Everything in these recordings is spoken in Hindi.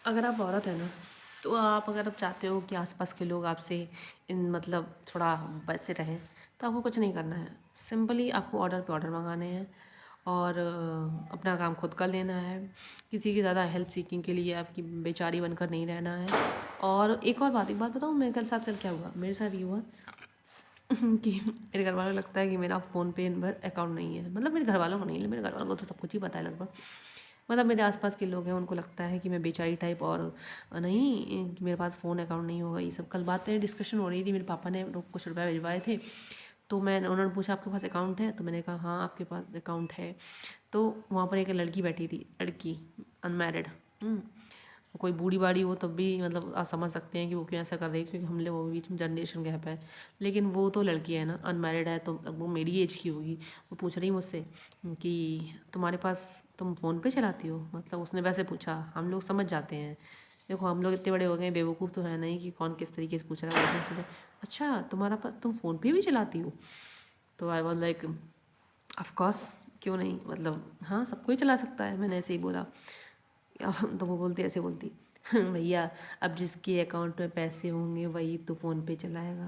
अगर आप औरत है ना, तो अगर आप चाहते हो कि आसपास के लोग आपसे इन मतलब थोड़ा वैसे रहें, तो आपको कुछ नहीं करना है। सिंपली आपको ऑर्डर पे ऑर्डर मंगाने हैं और अपना काम खुद कर लेना है। किसी की ज़्यादा हेल्प सीकिंग के लिए आपकी बेचारी बनकर नहीं रहना है। और एक बात बताऊँ, मेरे साथ कल क्या हुआ। मेरे साथ ये हुआ कि मेरे घर वालों को लगता है कि मेरा फ़ोन पे इन भर अकाउंट नहीं है। मतलब मेरे घर वालों को नहीं, मेरे घर वालों को तो सब कुछ ही पता है लगभग। मतलब मेरे आसपास के लोग हैं, उनको लगता है कि मैं बेचारी टाइप और नहीं कि मेरे पास फ़ोन अकाउंट नहीं होगा। ये सब कल बातें डिस्कशन हो रही थी। मेरे पापा ने कुछ रुपए भिजवाए थे, तो उन्होंने पूछा आपके पास अकाउंट है, तो मैंने कहा हाँ आपके पास अकाउंट है। तो वहाँ पर एक लड़की बैठी थी, लड़की अनमैरिड। कोई बूढ़ी बाड़ी हो तब भी मतलब आप समझ सकते हैं कि वो क्यों ऐसा कर रही है, क्योंकि हम लोग वो बीच में जनरेशन गैप है। लेकिन वो तो लड़की है ना, अनमैरिड है, तो वो मेरी एज की होगी। वो पूछ रही मुझसे कि तुम्हारे पास तुम फ़ोन पे चलाती हो। मतलब उसने वैसे पूछा, हम लोग समझ जाते हैं। देखो हम लोग इतने बड़े हो गए, बेवकूफ़ तो है नहीं कि कौन किस तरीके से पूछ रहा है। उसने पूछा अच्छा तुम्हारा पास तुम फ़ोन पे भी चलाती हो। तो I was like of course, क्यों नहीं, मतलब हाँ सबको ही चला सकता है। मैंने ऐसे ही बोला। तो वो बोलती ऐसे बोलती भैया अब जिसके अकाउंट में पैसे होंगे वही तो फ़ोन पे चलाएगा।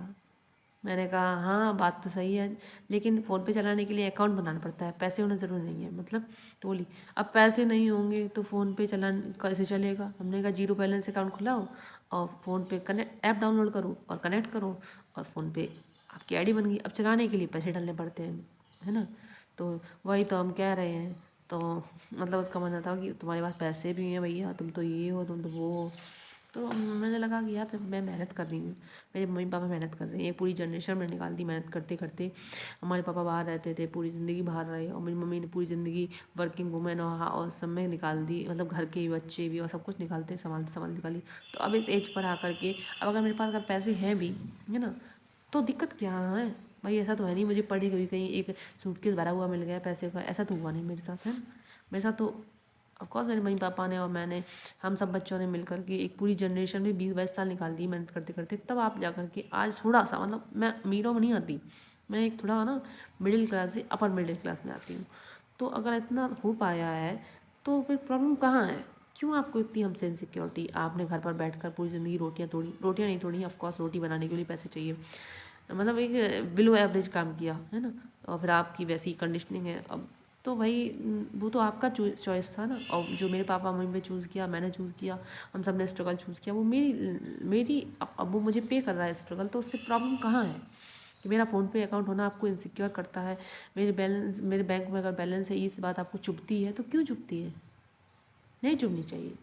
मैंने कहा हाँ बात तो सही है, लेकिन फ़ोन पे चलाने के लिए अकाउंट बनाना पड़ता है, पैसे होना ज़रूरी नहीं है। मतलब तो बोली अब पैसे नहीं होंगे तो फ़ोन पे चलान कैसे चलेगा। हमने कहा जीरो बैलेंस अकाउंट खुलाओ और फ़ोन पे कनेक्ट ऐप डाउनलोड करो और कनेक्ट करो और फ़ोन पे आपकी आईडी बन गई। अब चलाने के लिए पैसे डालने पड़ते हैं, है ना। तो वही तो हम कह रहे हैं। तो मतलब उसका मानना था कि तुम्हारे पास पैसे भी हैं भैया, तुम तो ये हो तुम तो वो हो। तो मुझे लगा कि यार मैं मेहनत कर रही हूँ, मेरे मम्मी पापा मेहनत कर रहे हैं, एक पूरी जनरेशन मैंने निकाल दी मेहनत करते करते। हमारे पापा बाहर रहते थे, पूरी ज़िंदगी बाहर रहे, और मेरी मम्मी ने पूरी ज़िंदगी वर्किंग वूमेन और सब में निकाल दी। मतलब घर के बच्चे भी और सब कुछ निकालते संभालते संभाल निकाली। तो अब इस एज पर आकर के अब अगर मेरे पास अगर पैसे हैं भी, है ना, तो दिक्कत क्या है भाई। ऐसा तो है नहीं मुझे पड़ी हुई कहीं एक सूटकेस भरा हुआ मिल गया पैसे का, ऐसा तो हुआ नहीं मेरे साथ, है ना। मेरे साथ तो ऑफकोर्स मेरे मम्मी पापा ने और मैंने, हम सब बच्चों ने मिलकर के एक पूरी जनरेशन में 20-22 साल निकाल दी मेहनत करते करते, तब आप जा कर के आज थोड़ा सा, मतलब मैं अमीरों में नहीं आती, मैं एक थोड़ा ना मिडिल क्लास से अपर मिडिल क्लास में आती हूँ। तो अगर इतना हो पाया है तो फिर प्रॉब्लम कहाँ है। क्यों आपको इतनी हमसे इनसिक्योरिटी। आपने घर पर बैठकर पूरी ज़िंदगी रोटियाँ नहीं तोड़ी, ऑफकोर्स रोटी बनाने के लिए पैसे चाहिए, मतलब एक बिलो एवरेज काम किया, है ना। और फिर आपकी वैसी कंडीशनिंग है अब, तो भाई वो तो आपका चॉइस था ना। और जो मेरे पापा मम्मी ने चूज़ किया, मैंने चूज़ किया, हम सब ने स्ट्रगल चूज़ किया, वो मेरी अब वो मुझे पे कर रहा है स्ट्रगल, तो उससे प्रॉब्लम कहाँ है कि मेरा फ़ोन पे अकाउंट होना आपको इनसिक्योर करता है। मेरे बैंक में अगर बैलेंस है, इस बात आपको चुभती है तो क्यों चुभती है। नहीं चुभनी चाहिए।